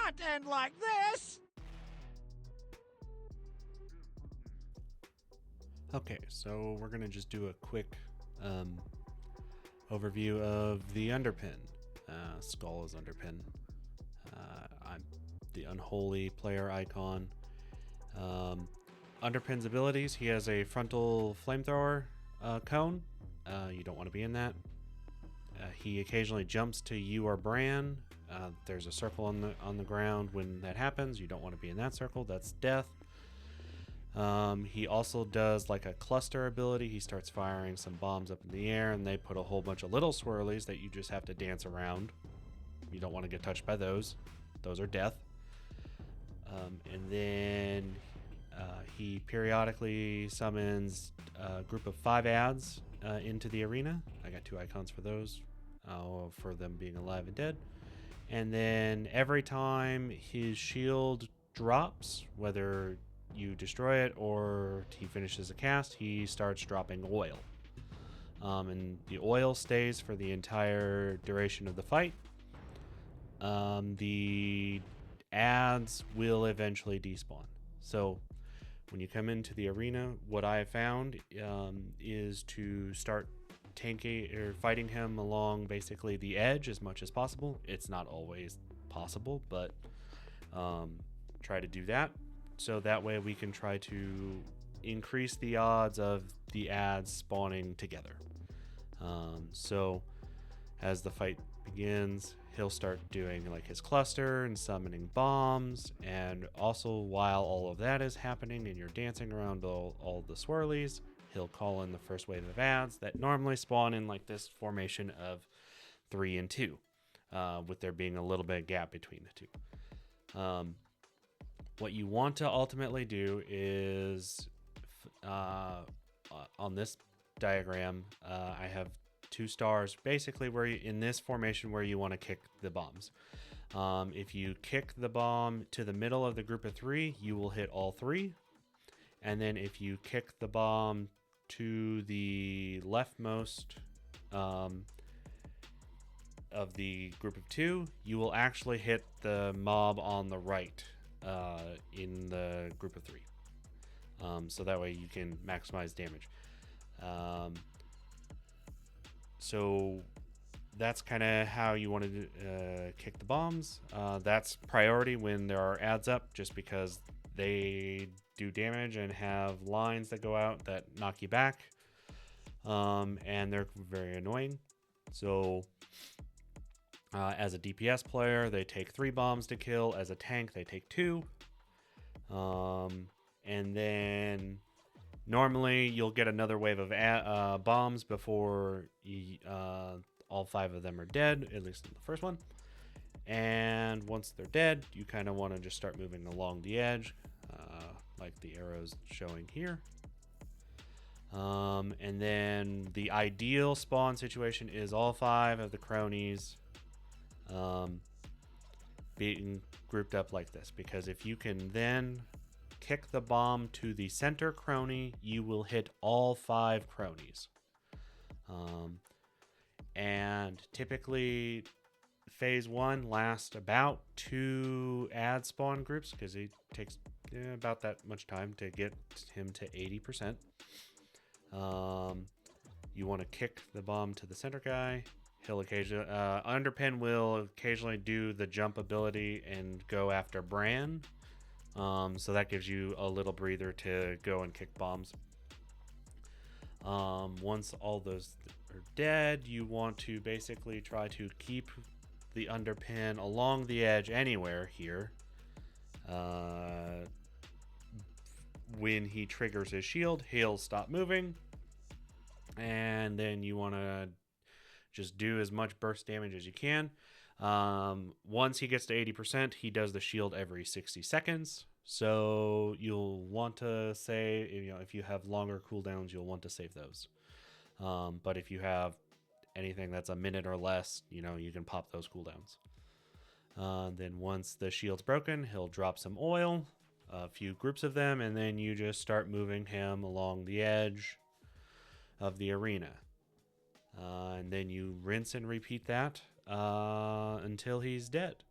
not end like this! Okay, so we're going to just do a quick overview of the Underpin. Skull is Underpin. I'm the Unholy player icon. Underpin's abilities, he has a frontal flamethrower cone. You don't want to be in that. He occasionally jumps to you or Brann. There's a circle on the ground when that happens. You don't want to be in that circle. That's death. He also does like a cluster ability. He starts firing some bombs up in the air, and they put a whole bunch of little swirlies that you just have to dance around. You don't want to get touched by those. Those are death. And then he periodically summons a group of 5 ads into the arena. I got 2 icons for those, for them being alive and dead. And then every time his shield drops, whether you destroy it or he finishes a cast, he starts dropping oil. And the oil stays for the entire duration of the fight. The ads will eventually despawn. So when you come into the arena, what I have found is to start tanking or fighting him along basically the edge as much as possible. It's not always possible, but try to do that. So that way we can try to increase the odds of the ads spawning together. So as the fight begins, he'll start doing like his cluster and summoning bombs. And also while all of that is happening and you're dancing around all the swirlies, he'll call in the first wave of ads that normally spawn in like this formation of 3 and 2, with there being a little bit of gap between the two. What you want to ultimately do is, on this diagram, I have 2 stars, basically where in this formation where you want to kick the bombs. If you kick the bomb to the middle of the group of 3, you will hit all 3. And then if you kick the bomb to the leftmost of the group of 2, you will actually hit the mob on the right in the group of 3. So that way you can maximize damage. So that's kind of how you want to kick the bombs. That's priority when there are ads up, just because they do damage and have lines that go out that knock you back, and they're very annoying. So as a DPS player, they take 3 bombs to kill. As a tank, they take 2. And then normally you'll get another wave of bombs before all 5 of them are dead, at least in the first one. And once they're dead, you kind of want to just start moving along the edge, like the arrows showing here. And then the ideal spawn situation is all 5 of the cronies being grouped up like this, because if you can then kick the bomb to the center crony, you will hit all 5 cronies. And typically phase 1 lasts about 2 ad spawn groups, because it takes about that much time to get him to 80%. You want to kick the bomb to the center guy. He'll occasionally Underpin will occasionally do the jump ability and go after Brann. So that gives you a little breather to go and kick bombs. Once all those are dead, you want to basically try to keep the Underpin along the edge anywhere here. When he triggers his shield, he'll stop moving. And then you want to just do as much burst damage as you can. Once he gets to 80%, he does the shield every 60 seconds. So you'll want to say, if you have longer cooldowns, you'll want to save those. But if you have anything that's a minute or less, you can pop those cooldowns. Then once the shield's broken, he'll drop some oil, a few groups of them, and then you just start moving him along the edge of the arena. And then you rinse and repeat that until he's dead.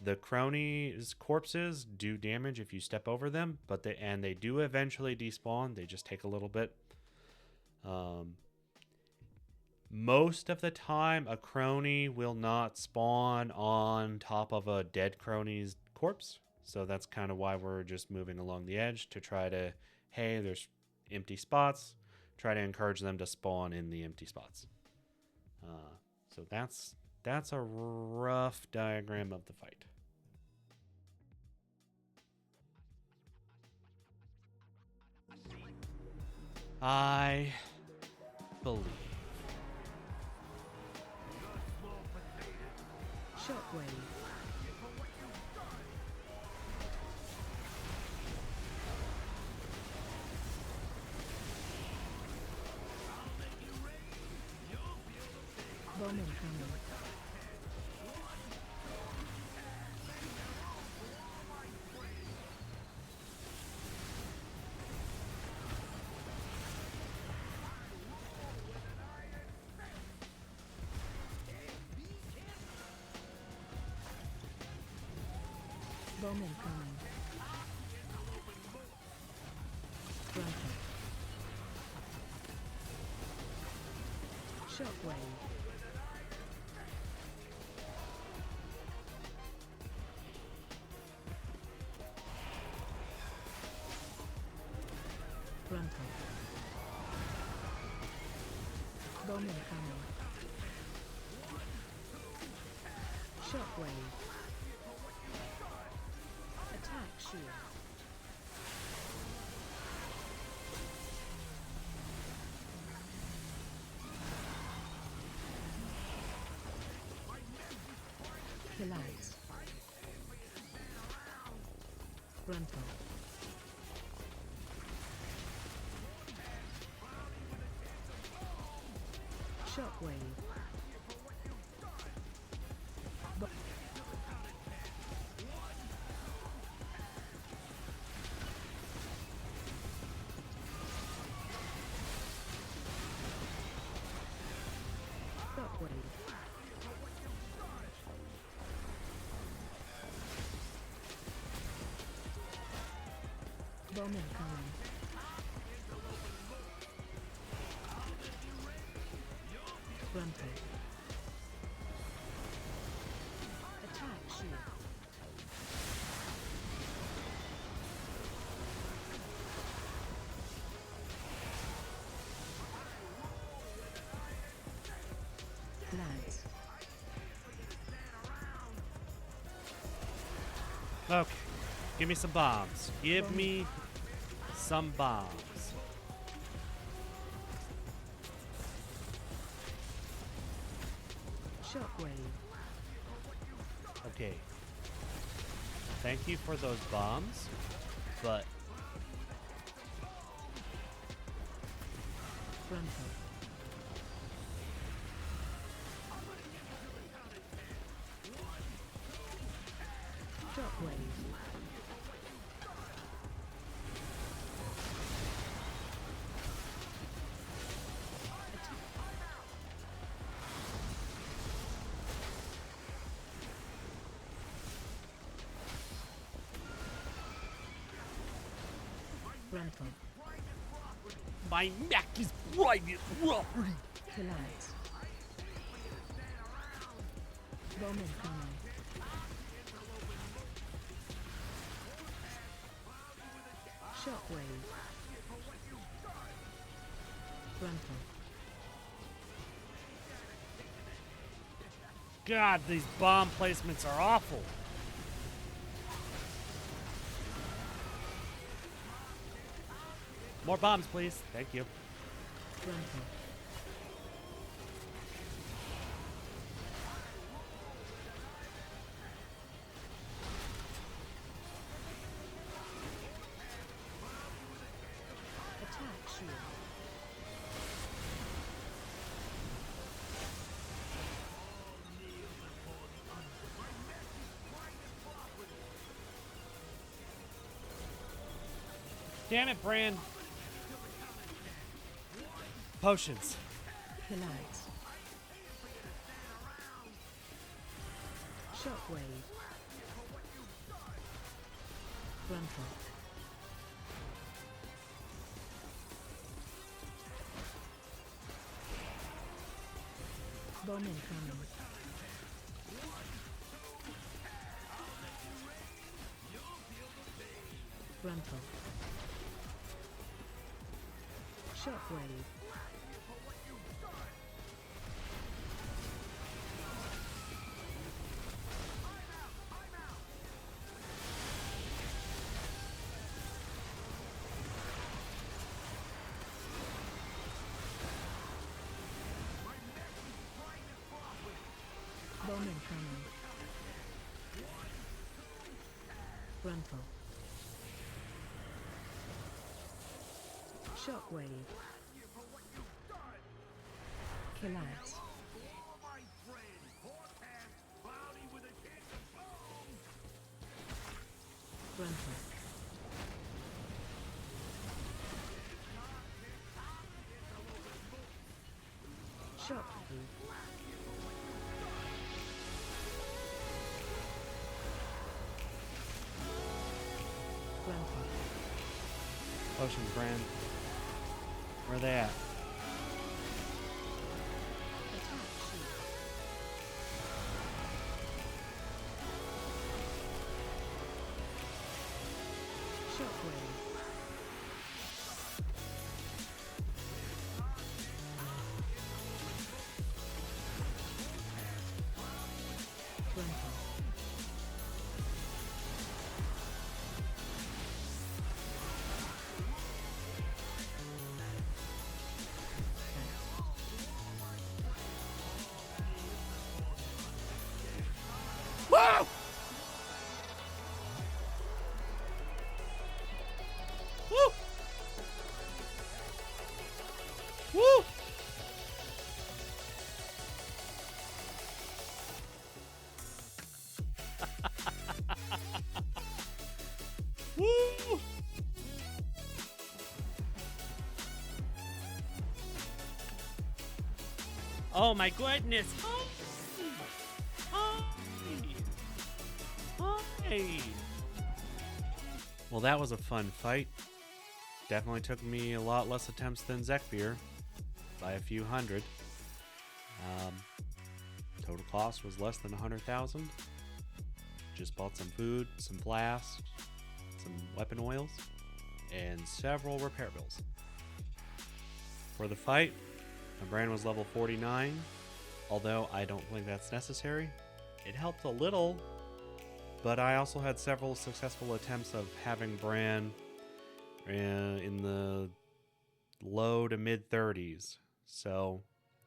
The cronies' corpses do damage if you step over them, but they do eventually despawn. They just take a little bit. Most of the time, a crony will not spawn on top of a dead crony's corpse. So that's kind of why we're just moving along the edge to try to, hey, there's empty spots. Try to encourage them to spawn in the empty spots. So that's a rough diagram of the fight. I believe. Shockwave. Bomb incoming. Bomb incoming. Brann. Shockwave. Brann. Bomb incoming. Shockwave. Attack shield. Collides. Brann. Shockwave. Shockwave. Bomb incoming. Brann. Attack shield. Lads. Okay, give me some bombs. Give me some bombs. Shockwave. Okay. Thank you for those bombs, but Brann. Shockwave. Brann. my neck is private property. Collides. Bomb incoming. Shockwave. Brann. God, these bomb placements are awful. More bombs, please. Thank you. Brann. Attack shield. Damn it, Brann. Potions. Collides. Shockwave. Gruntle. Bomb incoming. Gruntle. Shockwave. Bomb incoming. Gruntle. Shockwave. Collapse. Gruntle. Shockwave. Gruntle. Potions, Brann. Where are they at? Attack sheet. Shockwave. Gruntle. Woo! Woo! Woo! Woo! Oh my goodness! Hey. Well, that was a fun fight. Definitely took me a lot less attempts than Zekvir, by a few hundred. Total cost was less than 100,000. Just bought some food, some flasks, some weapon oils, and several repair bills. For the fight, my Brann was level 49, although I don't think that's necessary. It helped a little, but I also had several successful attempts of having Brann in the low to mid 30s. So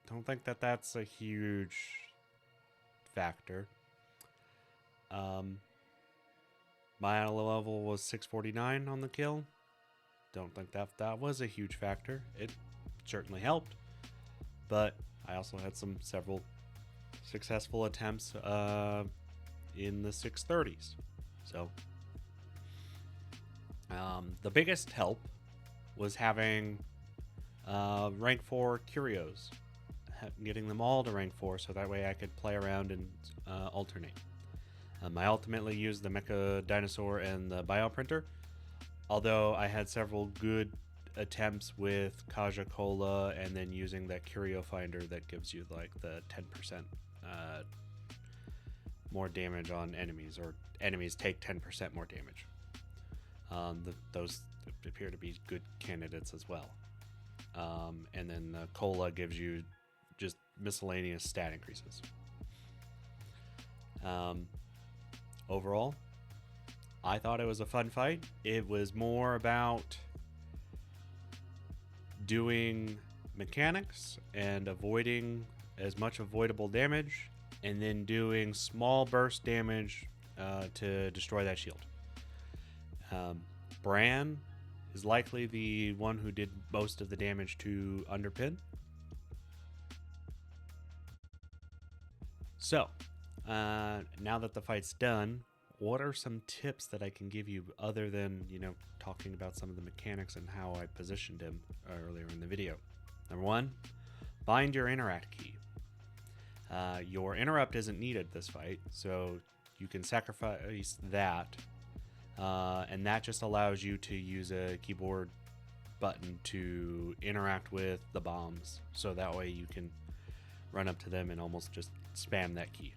don't think that that's a huge factor. My level was 649 on the kill. Don't think that was a huge factor. It certainly helped, but I also had several successful attempts in the 630s. So the biggest help was having rank 4 curios, getting them all to rank 4 so that way I could play around and alternate. I ultimately used the Mechasuar and the Bioprinter, although I had several good attempts with Kaja Cola and then using that curio finder that gives you like the 10% more damage on enemies, or enemies take 10% more damage. Those appear to be good candidates as well. And then the Cola gives you just miscellaneous stat increases. Overall, I thought it was a fun fight. It was more about doing mechanics and avoiding as much avoidable damage, and then doing small burst damage to destroy that shield. Brann is likely the one who did most of the damage to Underpin. So, now that the fight's done, what are some tips that I can give you other than, talking about some of the mechanics and how I positioned him earlier in the video? Number one, find your interact key. Your interrupt isn't needed this fight, so you can sacrifice that And that just allows you to use a keyboard button to interact with the bombs, so that way you can run up to them and almost just spam that key.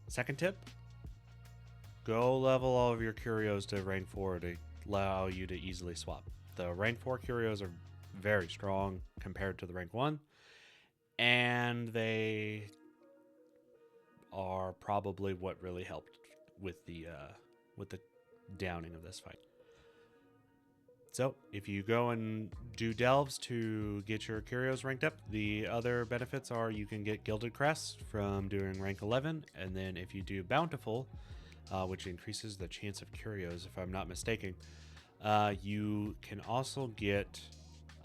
Second tip, go level all of your curios to rank 4 to allow you to easily swap. The rank 4 curios are very strong compared to the rank 1, and they are probably what really helped with the downing of this fight. So if you go and do delves to get your curios ranked up, the other benefits are you can get gilded crests from doing rank 11, and then if you do bountiful, which increases the chance of curios if I'm not mistaken, you can also get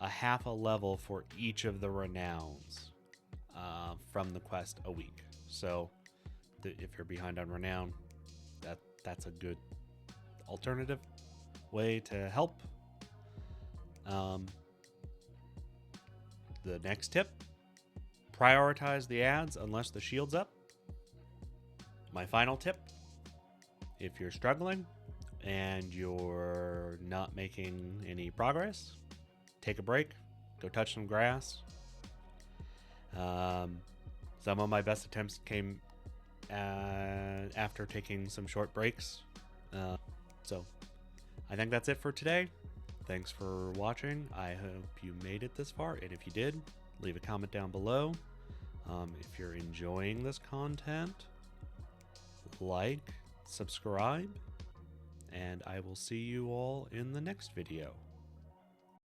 a half a level for each of the renowns from the quest a week. So if you're behind on renown, that's a good alternative way to help. The next tip, prioritize the ads unless the shield's up. My final tip, if you're struggling and you're not making any progress, take a break, go touch some grass. Some of my best attempts came after taking some short breaks. So I think that's it for today. Thanks for watching. I hope you made it this far, and if you did, leave a comment down below. If you're enjoying this content, like, subscribe, and I will see you all in the next video.